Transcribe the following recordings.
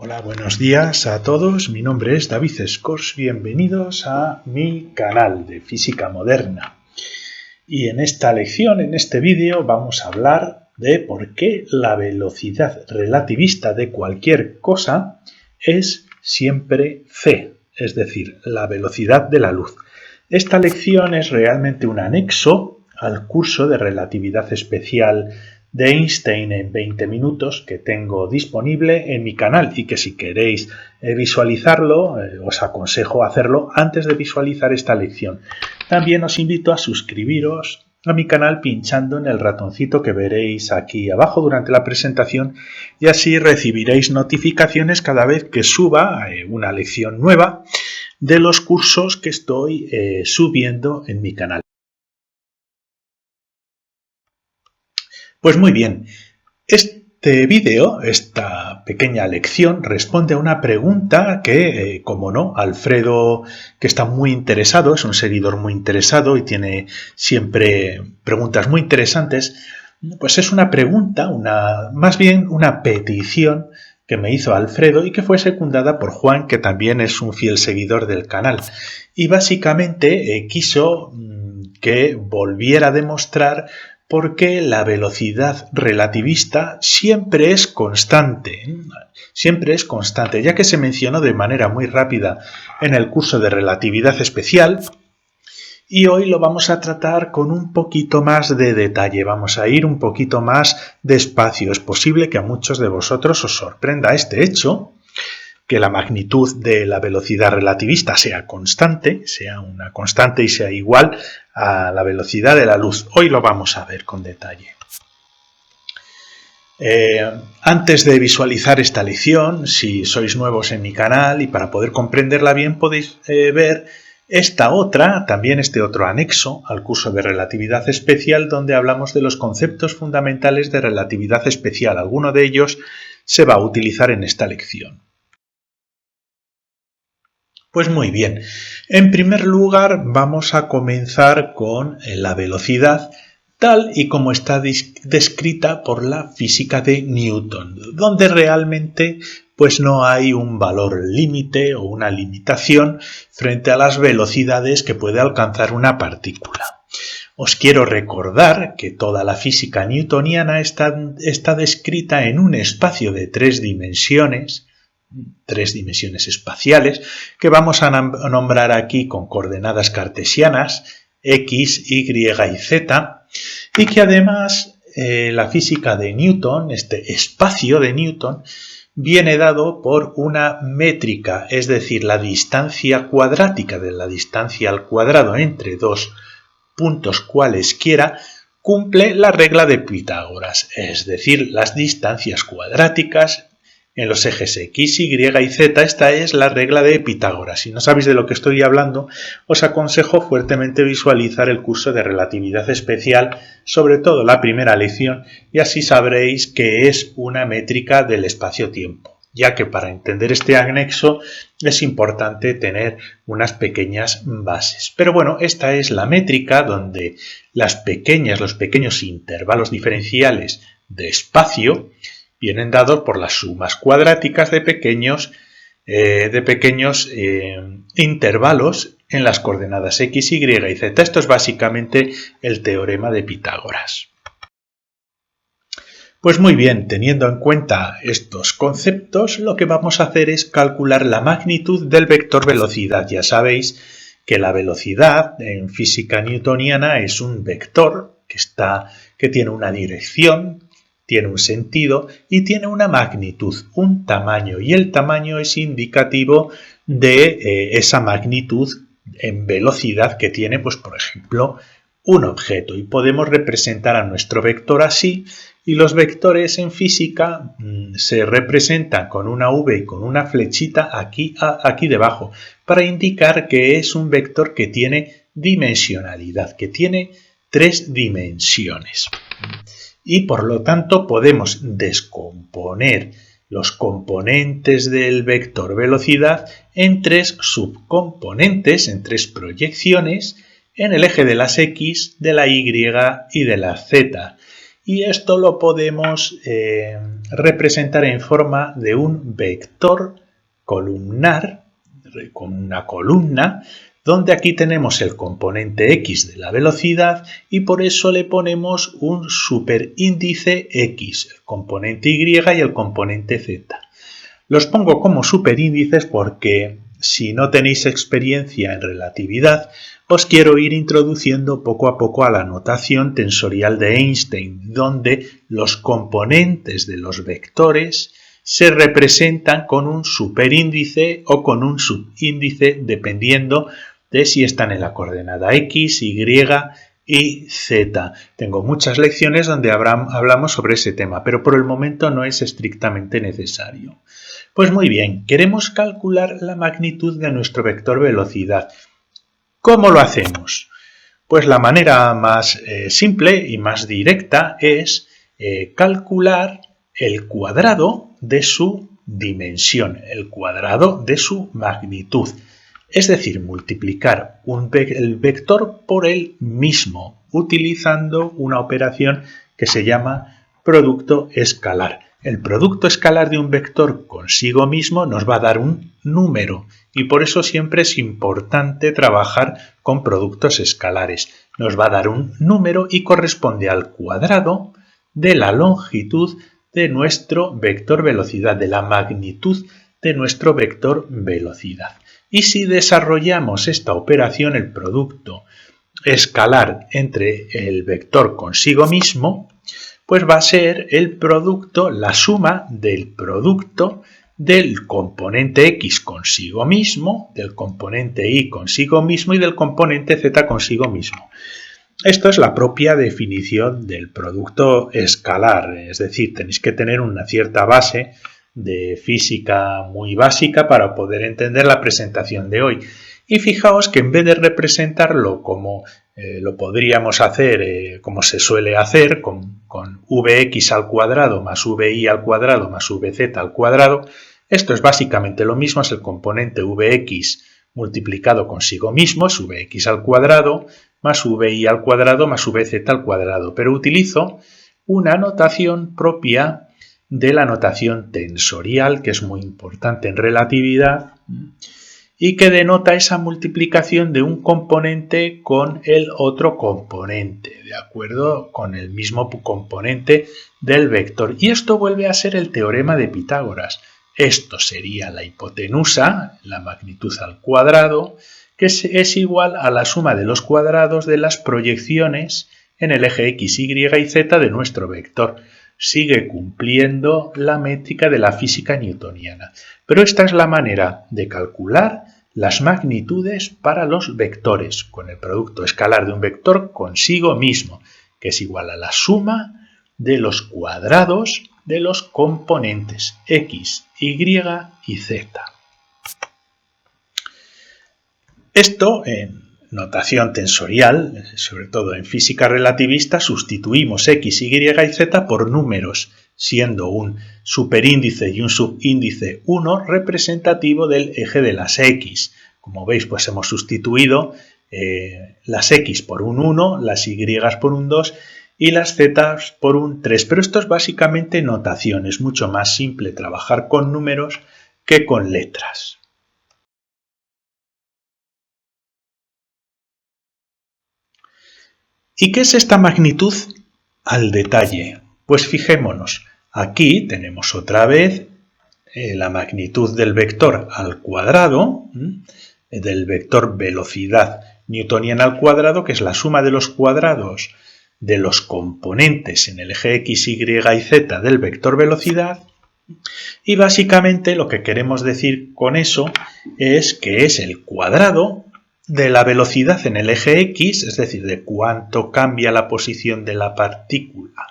Hola, buenos días a todos. Mi nombre es David Escors. Bienvenidos a mi canal de Física Moderna. Y en esta lección, en este vídeo, vamos a hablar de por qué la velocidad relativista de cualquier cosa es siempre c, es decir, la velocidad de la luz. Esta lección es realmente un anexo al curso de relatividad especial de Einstein en 20 minutos que tengo disponible en mi canal y que si queréis visualizarlo, os aconsejo hacerlo antes de visualizar esta lección. También os invito a suscribiros a mi canal pinchando en el ratoncito que veréis aquí abajo durante la presentación y así recibiréis notificaciones cada vez que suba una lección nueva de los cursos que estoy subiendo en mi canal. Pues muy bien, este vídeo, esta pequeña lección, responde a una pregunta que, como no, Alfredo, que está muy interesado, es un seguidor muy interesado y tiene siempre preguntas muy interesantes, pues es una pregunta, más bien una petición que me hizo Alfredo y que fue secundada por Juan, que también es un fiel seguidor del canal. Y básicamente quiso que volviera a demostrar porque la velocidad relativista siempre es constante, ya que se mencionó de manera muy rápida en el curso de relatividad especial y hoy lo vamos a tratar con un poquito más de detalle, vamos a ir un poquito más despacio. Es posible que a muchos de vosotros os sorprenda este hecho, que la magnitud de la velocidad relativista sea constante, sea una constante y sea igual a la velocidad de la luz. Hoy lo vamos a ver con detalle. Antes de visualizar esta lección, si sois nuevos en mi canal y para poder comprenderla bien podéis ver esta otra, también este otro anexo al curso de relatividad especial donde hablamos de los conceptos fundamentales de relatividad especial. Alguno de ellos se va a utilizar en esta lección. Pues muy bien, en primer lugar vamos a comenzar con la velocidad tal y como está descrita por la física de Newton, donde realmente pues no hay un valor límite o una limitación frente a las velocidades que puede alcanzar una partícula. Os quiero recordar que toda la física newtoniana está descrita en un espacio de tres dimensiones espaciales, que vamos a nombrar aquí con coordenadas cartesianas, x, y y z, y que además la física de Newton, este espacio de Newton, viene dado por una métrica, es decir, la distancia cuadrática de la distancia al cuadrado entre dos puntos cualesquiera, cumple la regla de Pitágoras, es decir, las distancias cuadráticas en los ejes X, Y y Z. Esta es la regla de Pitágoras. Si no sabéis de lo que estoy hablando, os aconsejo fuertemente visualizar el curso de relatividad especial, sobre todo la primera lección, y así sabréis que es una métrica del espacio-tiempo, ya que para entender este anexo es importante tener unas pequeñas bases. Pero bueno, esta es la métrica donde los pequeños intervalos diferenciales de espacio vienen dados por las sumas cuadráticas de pequeños intervalos en las coordenadas x, y y z. Esto es básicamente el teorema de Pitágoras. Pues muy bien, teniendo en cuenta estos conceptos, lo que vamos a hacer es calcular la magnitud del vector velocidad. Ya sabéis que la velocidad en física newtoniana es un vector que tiene una dirección, tiene un sentido y tiene una magnitud, un tamaño, y el tamaño es indicativo de esa magnitud en velocidad que tiene, pues por ejemplo, un objeto, y podemos representar a nuestro vector así, y los vectores en física se representan con una V y con una flechita aquí debajo, para indicar que es un vector que tiene dimensionalidad, que tiene tres dimensiones. Y por lo tanto podemos descomponer los componentes del vector velocidad en tres subcomponentes, en tres proyecciones, en el eje de las x, de la y y de la z. y esto lo podemos representar en forma de un vector columnar con una columna, donde aquí tenemos el componente x de la velocidad y por eso le ponemos un superíndice x, el componente y y el componente z. Los pongo como superíndices porque si no tenéis experiencia en relatividad, os quiero ir introduciendo poco a poco a la notación tensorial de Einstein, donde los componentes de los vectores se representan con un superíndice o con un subíndice dependiendo de si están en la coordenada x, y y z. Tengo muchas lecciones donde hablamos sobre ese tema, pero por el momento no es estrictamente necesario. Pues muy bien, queremos calcular la magnitud de nuestro vector velocidad. ¿Cómo lo hacemos? Pues la manera más simple y más directa es calcular el cuadrado de su dimensión, el cuadrado de su magnitud. Es decir, multiplicar el vector por él mismo, utilizando una operación que se llama producto escalar. El producto escalar de un vector consigo mismo nos va a dar un número y por eso siempre es importante trabajar con productos escalares. Nos va a dar un número y corresponde al cuadrado de la longitud de nuestro vector velocidad, de la magnitud de nuestro vector velocidad. Y si desarrollamos esta operación, el producto escalar entre el vector consigo mismo, pues va a ser el producto, la suma del producto del componente x consigo mismo, del componente y consigo mismo y del componente z consigo mismo. Esto es la propia definición del producto escalar, es decir, tenéis que tener una cierta base de física muy básica para poder entender la presentación de hoy. Y fijaos que en vez de representarlo como lo podríamos hacer, como se suele hacer, con vx al cuadrado más vi al cuadrado más vz al cuadrado, esto es básicamente lo mismo, es el componente vx multiplicado consigo mismo, es vx al cuadrado, más vi al cuadrado más vz al cuadrado, pero utilizo una notación propia de la notación tensorial, que es muy importante en relatividad, y que denota esa multiplicación de un componente con el otro componente, de acuerdo con el mismo componente del vector. Y esto vuelve a ser el teorema de Pitágoras. Esto sería la hipotenusa, la magnitud al cuadrado, que es igual a la suma de los cuadrados de las proyecciones en el eje x, y y z de nuestro vector. Sigue cumpliendo la métrica de la física newtoniana. Pero esta es la manera de calcular las magnitudes para los vectores, con el producto escalar de un vector consigo mismo, que es igual a la suma de los cuadrados de los componentes x, y y z. Esto en notación tensorial, sobre todo en física relativista, sustituimos x, y y z por números, siendo un superíndice y un subíndice 1 representativo del eje de las x. Como veis, pues hemos sustituido las x por un 1, las y por un 2 y las z por un 3. Pero esto es básicamente notación, es mucho más simple trabajar con números que con letras. ¿Y qué es esta magnitud al detalle? Pues fijémonos, aquí tenemos otra vez la magnitud del vector al cuadrado, del vector velocidad newtoniana al cuadrado, que es la suma de los cuadrados de los componentes en el eje x, y y z del vector velocidad. Y básicamente lo que queremos decir con eso es que es el cuadrado de la velocidad en el eje x, es decir, de cuánto cambia la posición de la partícula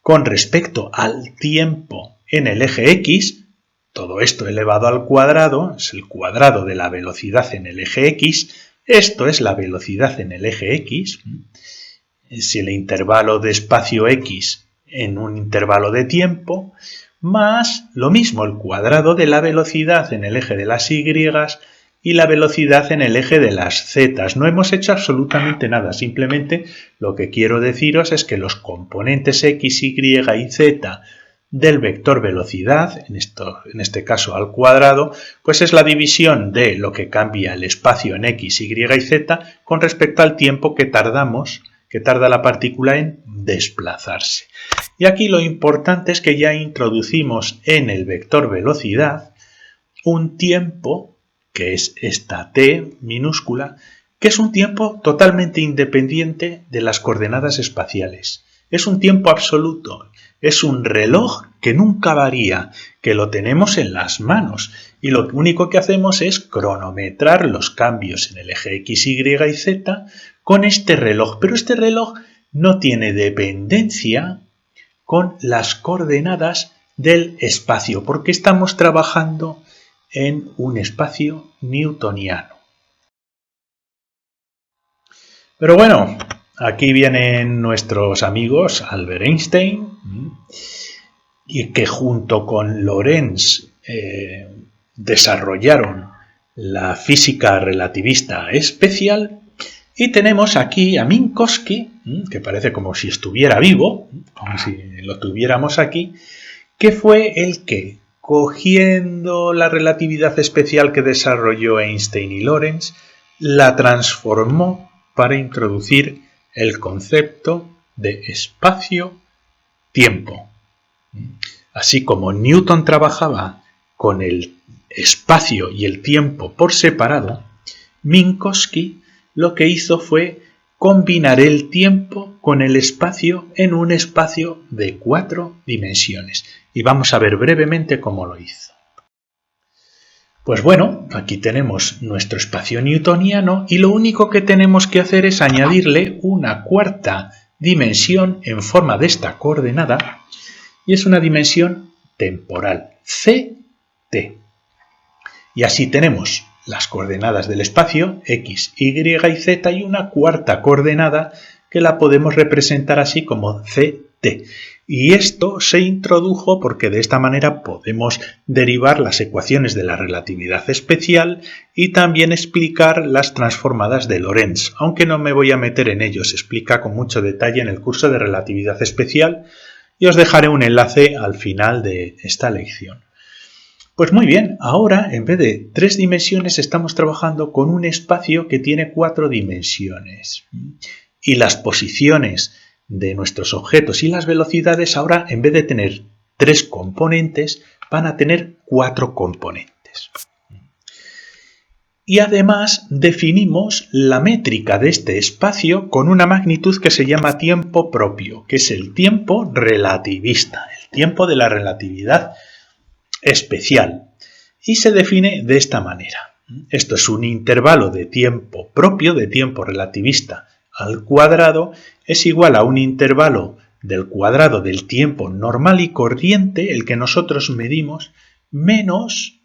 con respecto al tiempo en el eje x, todo esto elevado al cuadrado, es el cuadrado de la velocidad en el eje x, esto es la velocidad en el eje x, si el intervalo de espacio x en un intervalo de tiempo, más lo mismo el cuadrado de la velocidad en el eje de las y, y la velocidad en el eje de las zetas. No hemos hecho absolutamente nada, simplemente lo que quiero deciros es que los componentes x, y y z del vector velocidad, en este caso al cuadrado, pues es la división de lo que cambia el espacio en x, y y z con respecto al tiempo que tarda la partícula en desplazarse. Y aquí lo importante es que ya introducimos en el vector velocidad un tiempo, que es esta t minúscula, que es un tiempo totalmente independiente de las coordenadas espaciales. Es un tiempo absoluto, es un reloj que nunca varía, que lo tenemos en las manos y lo único que hacemos es cronometrar los cambios en el eje x, y z con este reloj, pero este reloj no tiene dependencia con las coordenadas del espacio, porque estamos trabajando en un espacio newtoniano. Pero bueno, aquí vienen nuestros amigos Albert Einstein, y que junto con Lorentz desarrollaron la física relativista especial, y tenemos aquí a Minkowski, que parece como si estuviera vivo, como si lo tuviéramos aquí, que fue el que, cogiendo la relatividad especial que desarrolló Einstein y Lorentz, la transformó para introducir el concepto de espacio-tiempo. Así como Newton trabajaba con el espacio y el tiempo por separado, Minkowski lo que hizo fue combinar el tiempo con el espacio en un espacio de 4 dimensiones. Y vamos a ver brevemente cómo lo hizo. Pues bueno, aquí tenemos nuestro espacio newtoniano y lo único que tenemos que hacer es añadirle una cuarta dimensión en forma de esta coordenada, y es una dimensión temporal, ct. Y así tenemos las coordenadas del espacio, x, y z, y una cuarta coordenada que la podemos representar así como ct. Y esto se introdujo porque de esta manera podemos derivar las ecuaciones de la relatividad especial y también explicar las transformadas de Lorentz, aunque no me voy a meter en ello, se explica con mucho detalle en el curso de relatividad especial y os dejaré un enlace al final de esta lección. Pues muy bien, ahora en vez de 3 dimensiones estamos trabajando con un espacio que tiene 4 dimensiones. Y las posiciones de nuestros objetos y las velocidades ahora en vez de tener 3 componentes van a tener 4 componentes. Y además definimos la métrica de este espacio con una magnitud que se llama tiempo propio, que es el tiempo relativista, el tiempo de la relatividad especial, y se define de esta manera. Esto es un intervalo de tiempo propio, de tiempo relativista al cuadrado, es igual a un intervalo del cuadrado del tiempo normal y corriente, el que nosotros medimos, menos,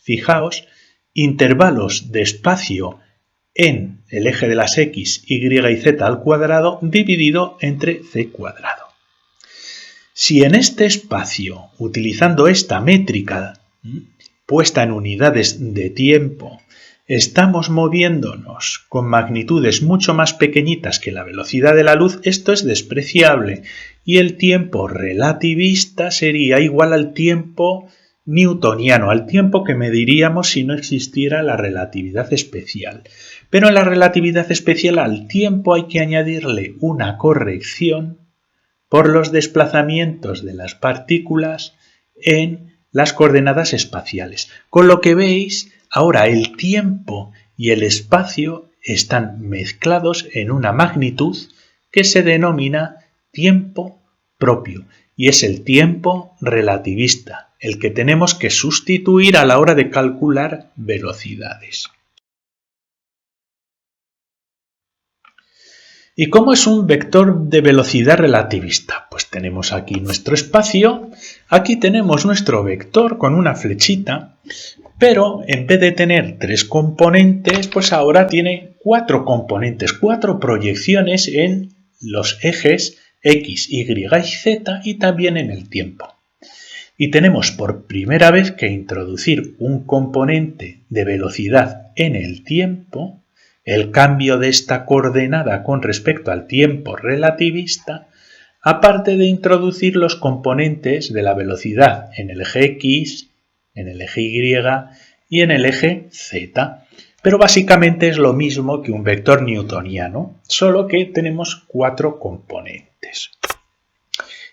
fijaos, intervalos de espacio en el eje de las x, y y z al cuadrado dividido entre c cuadrado. Si en este espacio, utilizando esta métrica puesta en unidades de tiempo, estamos moviéndonos con magnitudes mucho más pequeñitas que la velocidad de la luz, esto es despreciable y el tiempo relativista sería igual al tiempo newtoniano, al tiempo que mediríamos si no existiera la relatividad especial. Pero en la relatividad especial al tiempo hay que añadirle una corrección por los desplazamientos de las partículas en las coordenadas espaciales. Con lo que veis, ahora el tiempo y el espacio están mezclados en una magnitud que se denomina tiempo propio y es el tiempo relativista, el que tenemos que sustituir a la hora de calcular velocidades. ¿Y cómo es un vector de velocidad relativista? Pues tenemos aquí nuestro espacio, aquí tenemos nuestro vector con una flechita, pero en vez de tener 3 componentes, pues ahora tiene 4 componentes, 4 proyecciones en los ejes x, y, z y también en el tiempo. Y tenemos por primera vez que introducir un componente de velocidad en el tiempo, el cambio de esta coordenada con respecto al tiempo relativista, aparte de introducir los componentes de la velocidad en el eje X, en el eje Y y en el eje Z. Pero básicamente es lo mismo que un vector newtoniano, solo que tenemos 4 componentes.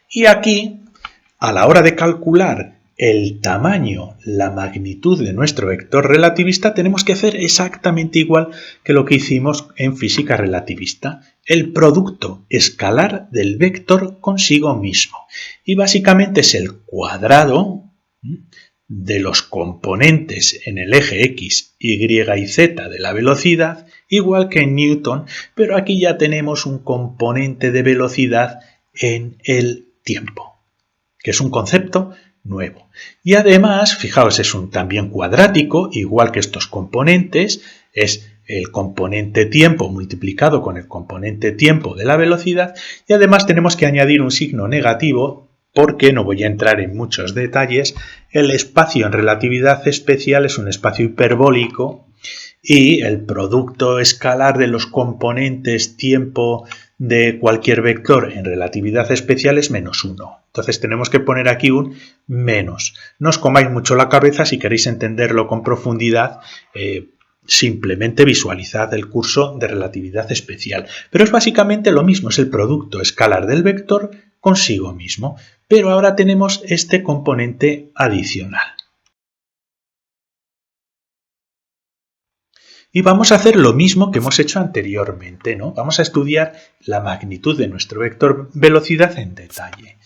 Y aquí, a la hora de calcular el tamaño, la magnitud de nuestro vector relativista, tenemos que hacer exactamente igual que lo que hicimos en física relativista, el producto escalar del vector consigo mismo. Y básicamente es el cuadrado de los componentes en el eje X, Y y Z de la velocidad, igual que en Newton, pero aquí ya tenemos un componente de velocidad en el tiempo, que es un concepto nuevo. Y además, fijaos, es también cuadrático, igual que estos componentes, es el componente tiempo multiplicado con el componente tiempo de la velocidad, y además tenemos que añadir un signo negativo, porque no voy a entrar en muchos detalles. El espacio en relatividad especial es un espacio hiperbólico y el producto escalar de los componentes tiempo de cualquier vector en relatividad especial es -1. Entonces tenemos que poner aquí un menos. No os comáis mucho la cabeza, si queréis entenderlo con profundidad, simplemente visualizad el curso de relatividad especial. Pero es básicamente lo mismo, es el producto escalar del vector consigo mismo. Pero ahora tenemos este componente adicional. Y vamos a hacer lo mismo que hemos hecho anteriormente, ¿no? Vamos a estudiar la magnitud de nuestro vector velocidad en detalle.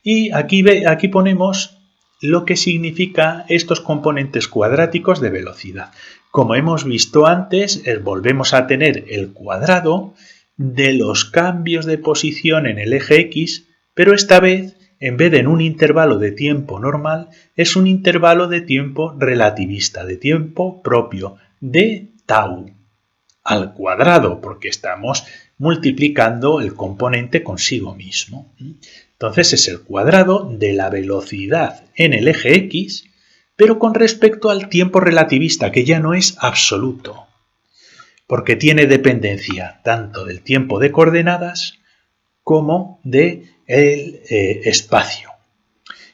Y aquí ponemos lo que significa estos componentes cuadráticos de velocidad. Como hemos visto antes, volvemos a tener el cuadrado de los cambios de posición en el eje X, pero esta vez, en vez de en un intervalo de tiempo normal, es un intervalo de tiempo relativista, de tiempo propio, de tau al cuadrado, porque estamos multiplicando el componente consigo mismo. Entonces es el cuadrado de la velocidad en el eje X, pero con respecto al tiempo relativista, que ya no es absoluto, porque tiene dependencia tanto del tiempo de coordenadas como del espacio.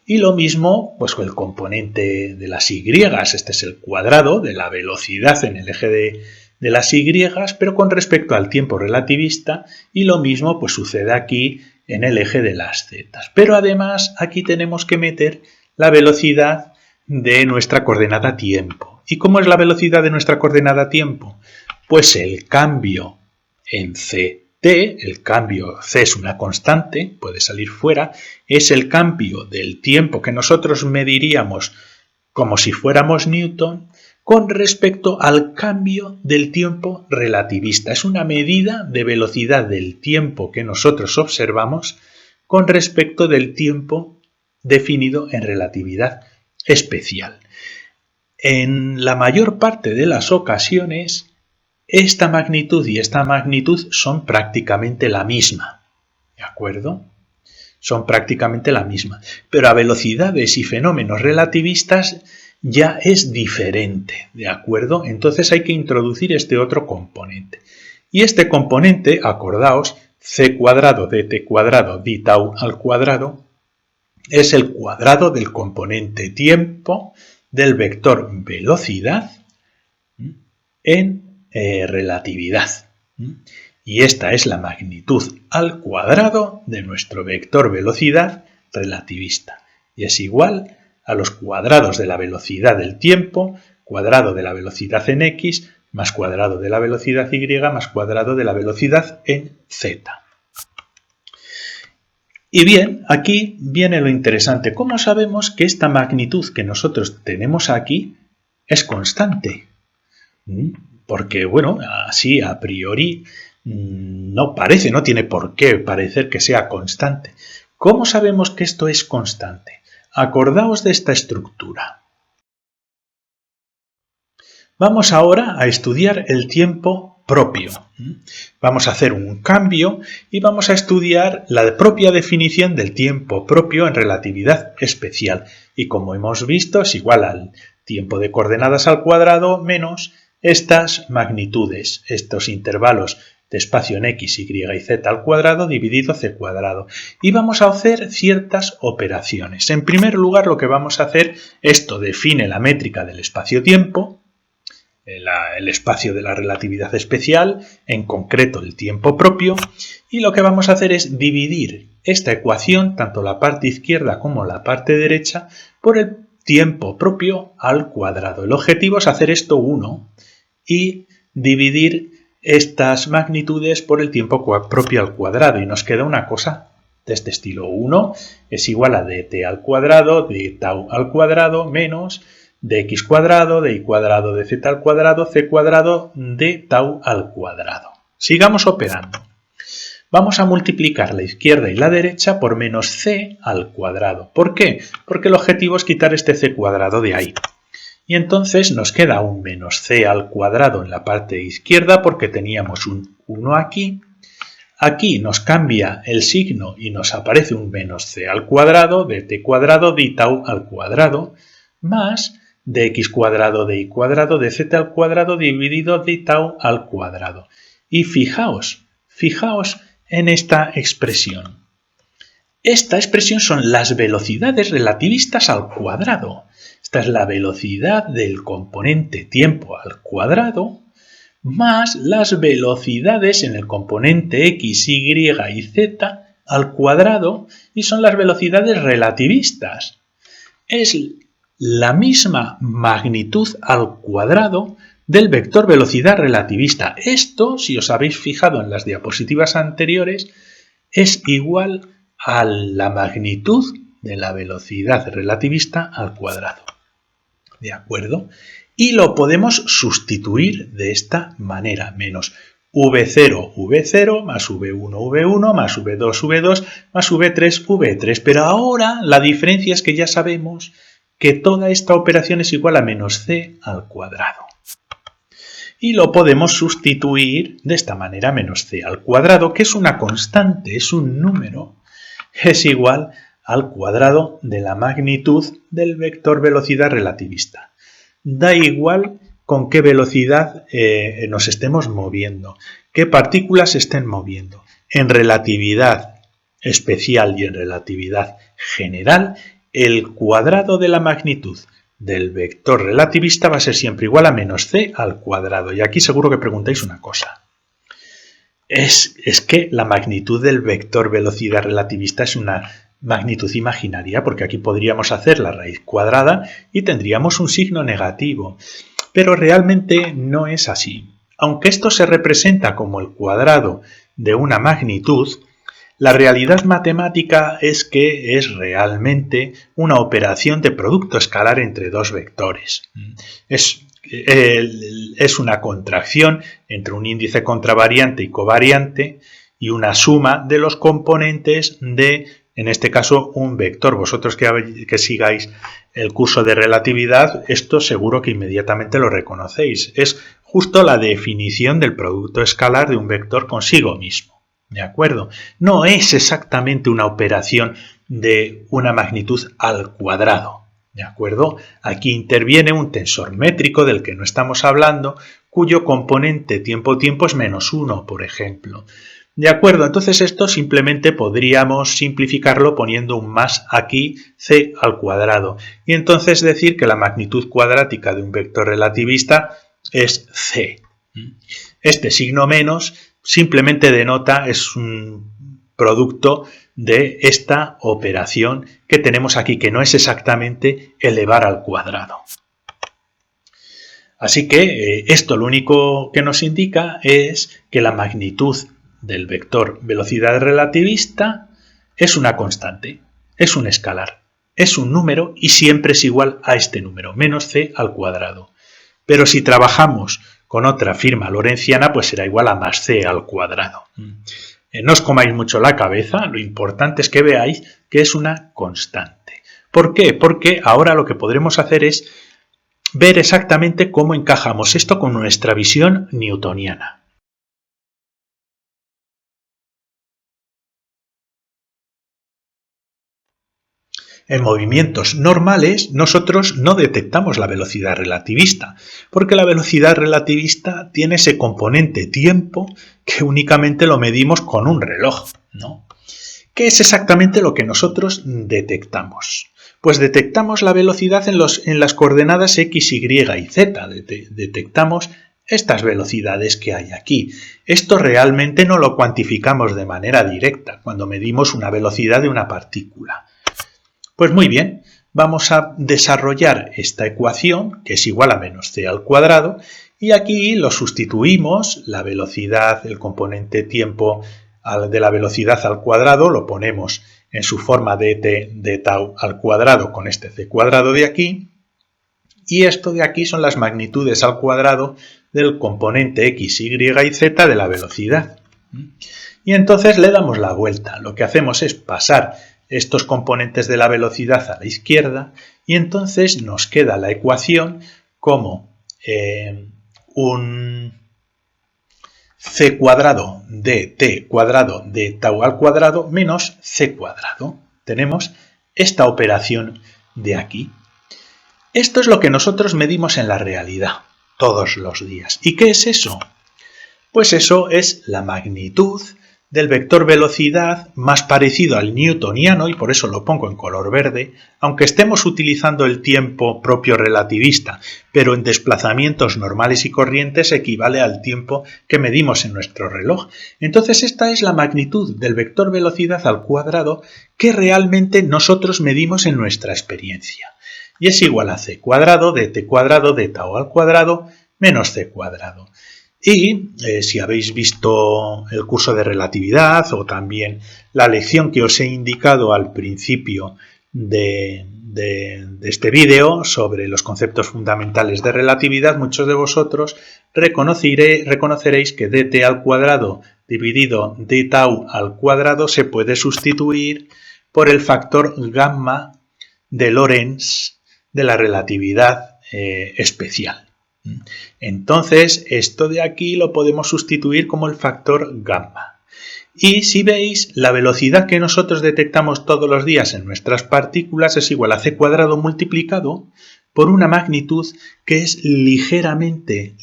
Y lo mismo pues con el componente de las Y, este es el cuadrado de la velocidad en el eje de las Y, pero con respecto al tiempo relativista, y lo mismo pues sucede aquí en el eje de las Z. Pero además aquí tenemos que meter la velocidad de nuestra coordenada tiempo. ¿Y cómo es la velocidad de nuestra coordenada tiempo? Pues el cambio en ct, el cambio c es una constante, puede salir fuera, es el cambio del tiempo que nosotros mediríamos como si fuéramos Newton con respecto al cambio del tiempo relativista. Es una medida de velocidad del tiempo que nosotros observamos con respecto del tiempo definido en relatividad especial. En la mayor parte de las ocasiones, esta magnitud y esta magnitud son prácticamente la misma, ¿de acuerdo? Son prácticamente la misma, pero a velocidades y fenómenos relativistas ya es diferente, ¿de acuerdo? Entonces hay que introducir este otro componente. Y este componente, acordaos, c cuadrado dt cuadrado d tau al cuadrado, es el cuadrado del componente tiempo del vector velocidad en relatividad. Y esta es la magnitud al cuadrado de nuestro vector velocidad relativista. Y es igual a los cuadrados de la velocidad del tiempo, cuadrado de la velocidad en X, más cuadrado de la velocidad Y, más cuadrado de la velocidad en Z. Y bien, aquí viene lo interesante. ¿Cómo sabemos que esta magnitud que nosotros tenemos aquí es constante? Porque, bueno, así a priori no parece, no tiene por qué parecer que sea constante. ¿Cómo sabemos que esto es constante? Acordaos de esta estructura. Vamos ahora a estudiar el tiempo propio. Vamos a hacer un cambio y vamos a estudiar la propia definición del tiempo propio en relatividad especial. Y como hemos visto, es igual al tiempo de coordenadas al cuadrado menos estas magnitudes, estos intervalos de espacio en x, y y z al cuadrado dividido c cuadrado. Y vamos a hacer ciertas operaciones. En primer lugar, lo que vamos a hacer, esto define la métrica del espacio-tiempo, el espacio de la relatividad especial, en concreto el tiempo propio, y lo que vamos a hacer es dividir esta ecuación, tanto la parte izquierda como la parte derecha, por el tiempo propio al cuadrado. El objetivo es hacer esto 1 y dividir estas magnitudes por el tiempo propio al cuadrado, y nos queda una cosa de este estilo. 1 es igual a dt al cuadrado, de tau al cuadrado, menos dx cuadrado, de y cuadrado, de z al cuadrado, c cuadrado, de tau al cuadrado. Sigamos operando. Vamos a multiplicar la izquierda y la derecha por menos c al cuadrado. ¿Por qué? Porque el objetivo es quitar este c cuadrado de ahí. Y entonces nos queda un menos c al cuadrado en la parte izquierda porque teníamos un 1 aquí. Aquí nos cambia el signo y nos aparece un menos c al cuadrado, de t cuadrado, de tau al cuadrado, más de x cuadrado, de y cuadrado, de z al cuadrado dividido de tau al cuadrado. Y fijaos en esta expresión. Esta expresión son las velocidades relativistas al cuadrado. Esta es la velocidad del componente tiempo al cuadrado más las velocidades en el componente x, y y z al cuadrado, y son las velocidades relativistas. Es la misma magnitud al cuadrado del vector velocidad relativista. Esto, si os habéis fijado en las diapositivas anteriores, es igual a la magnitud de la velocidad relativista al cuadrado. ¿De acuerdo? Y lo podemos sustituir de esta manera, menos v0, v0, más v1, v1, más v2, v2, más v3, v3. Pero ahora la diferencia es que ya sabemos que toda esta operación es igual a menos c al cuadrado. Y lo podemos sustituir de esta manera, menos c al cuadrado, que es una constante, es un número, es igual al cuadrado de la magnitud del vector velocidad relativista. Da igual con qué velocidad nos estemos moviendo, qué partículas se estén moviendo. En relatividad especial y en relatividad general, el cuadrado de la magnitud del vector relativista va a ser siempre igual a menos c al cuadrado. Y aquí seguro que preguntáis una cosa. Es que la magnitud del vector velocidad relativista es una magnitud imaginaria, porque aquí podríamos hacer la raíz cuadrada y tendríamos un signo negativo. Pero realmente no es así. Aunque esto se representa como el cuadrado de una magnitud, la realidad matemática es que es realmente una operación de producto escalar entre dos vectores. Es una contracción entre un índice contravariante y covariante y una suma de los componentes de, en este caso, un vector. Vosotros que sigáis el curso de relatividad, esto seguro que inmediatamente lo reconocéis. Es justo la definición del producto escalar de un vector consigo mismo. ¿De acuerdo? No es exactamente una operación de una magnitud al cuadrado. ¿De acuerdo? Aquí interviene un tensor métrico del que no estamos hablando, cuyo componente tiempo-tiempo es menos 1, por ejemplo. ¿De acuerdo? Entonces esto simplemente podríamos simplificarlo poniendo un más aquí, c al cuadrado. Y entonces decir que la magnitud cuadrática de un vector relativista es c. Este signo menos simplemente denota, es un producto de esta operación que tenemos aquí, que no es exactamente elevar al cuadrado. Así que esto lo único que nos indica es que la magnitud del vector velocidad relativista es una constante, es un escalar, es un número y siempre es igual a este número, menos c al cuadrado. Pero si trabajamos con otra firma lorentziana, pues será igual a más c al cuadrado. No os comáis mucho la cabeza, lo importante es que veáis que es una constante. ¿Por qué? Porque ahora lo que podremos hacer es ver exactamente cómo encajamos esto con nuestra visión newtoniana. En movimientos normales nosotros no detectamos la velocidad relativista, porque la velocidad relativista tiene ese componente tiempo que únicamente lo medimos con un reloj, ¿no? ¿Qué es exactamente lo que nosotros detectamos? Pues detectamos la velocidad en las coordenadas x, y y z. Detectamos estas velocidades que hay aquí. Esto realmente no lo cuantificamos de manera directa cuando medimos una velocidad de una partícula. Pues muy bien, vamos a desarrollar esta ecuación, que es igual a menos c al cuadrado, y aquí lo sustituimos, la velocidad, el componente tiempo de la velocidad al cuadrado, lo ponemos en su forma dt de tau al cuadrado con este c cuadrado de aquí, y esto de aquí son las magnitudes al cuadrado del componente x, y y z de la velocidad. Y entonces le damos la vuelta. Lo que hacemos es pasar estos componentes de la velocidad a la izquierda y entonces nos queda la ecuación como un c cuadrado de t cuadrado de tau al cuadrado menos c cuadrado. Tenemos esta operación de aquí. Esto es lo que nosotros medimos en la realidad todos los días. ¿Y qué es eso? Pues eso es la magnitud del vector velocidad más parecido al newtoniano, y por eso lo pongo en color verde, aunque estemos utilizando el tiempo propio relativista, pero en desplazamientos normales y corrientes equivale al tiempo que medimos en nuestro reloj. Entonces esta es la magnitud del vector velocidad al cuadrado que realmente nosotros medimos en nuestra experiencia. Y es igual a c cuadrado de t cuadrado de tau al cuadrado menos c cuadrado. Y si habéis visto el curso de relatividad o también la lección que os he indicado al principio de este vídeo sobre los conceptos fundamentales de relatividad, muchos de vosotros reconoceréis que dt al cuadrado dividido d tau al cuadrado se puede sustituir por el factor gamma de Lorentz de la relatividad especial. Entonces, esto de aquí lo podemos sustituir como el factor gamma. Y si veis, la velocidad que nosotros detectamos todos los días en nuestras partículas es igual a c cuadrado multiplicado por una magnitud que es ligeramente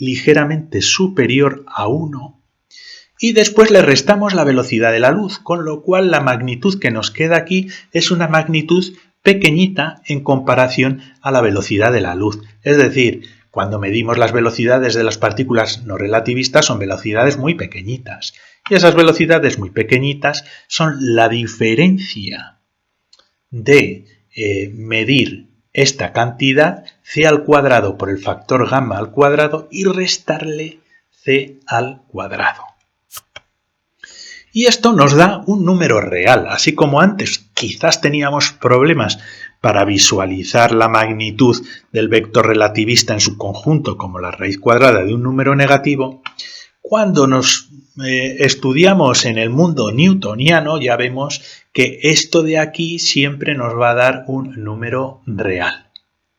superior a 1. Y después le restamos la velocidad de la luz, con lo cual la magnitud que nos queda aquí es una magnitud pequeñita en comparación a la velocidad de la luz. Es decir, cuando medimos las velocidades de las partículas no relativistas son velocidades muy pequeñitas. Y esas velocidades muy pequeñitas son la diferencia de medir esta cantidad c al cuadrado por el factor gamma al cuadrado y restarle c al cuadrado. Y esto nos da un número real, así como antes quizás teníamos problemas para visualizar la magnitud del vector relativista en su conjunto como la raíz cuadrada de un número negativo. Cuando nos estudiamos en el mundo newtoniano ya vemos que esto de aquí siempre nos va a dar un número real,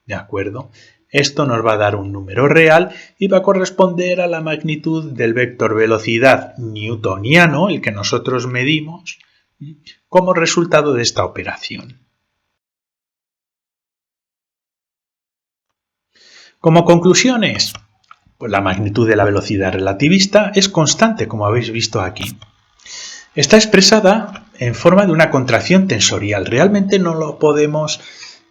¿de acuerdo? Esto nos va a dar un número real y va a corresponder a la magnitud del vector velocidad newtoniano, el que nosotros medimos, como resultado de esta operación. Como conclusiones, pues la magnitud de la velocidad relativista es constante, como habéis visto aquí. Está expresada en forma de una contracción tensorial. Realmente no lo podemos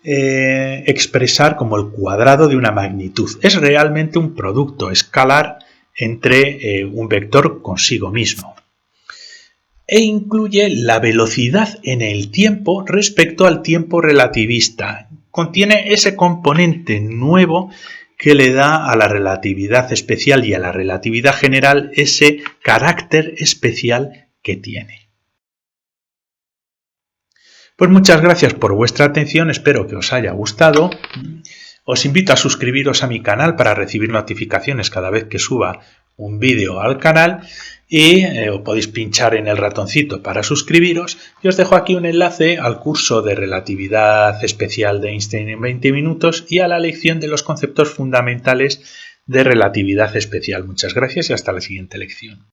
expresar como el cuadrado de una magnitud. Es realmente un producto escalar entre un vector consigo mismo. E incluye la velocidad en el tiempo respecto al tiempo relativista. Contiene ese componente nuevo que le da a la relatividad especial y a la relatividad general ese carácter especial que tiene. Pues muchas gracias por vuestra atención, espero que os haya gustado. Os invito a suscribiros a mi canal para recibir notificaciones cada vez que suba un vídeo al canal y podéis pinchar en el ratoncito para suscribiros. Y os dejo aquí un enlace al curso de relatividad especial de Einstein en 20 minutos y a la lección de los conceptos fundamentales de relatividad especial. Muchas gracias y hasta la siguiente lección.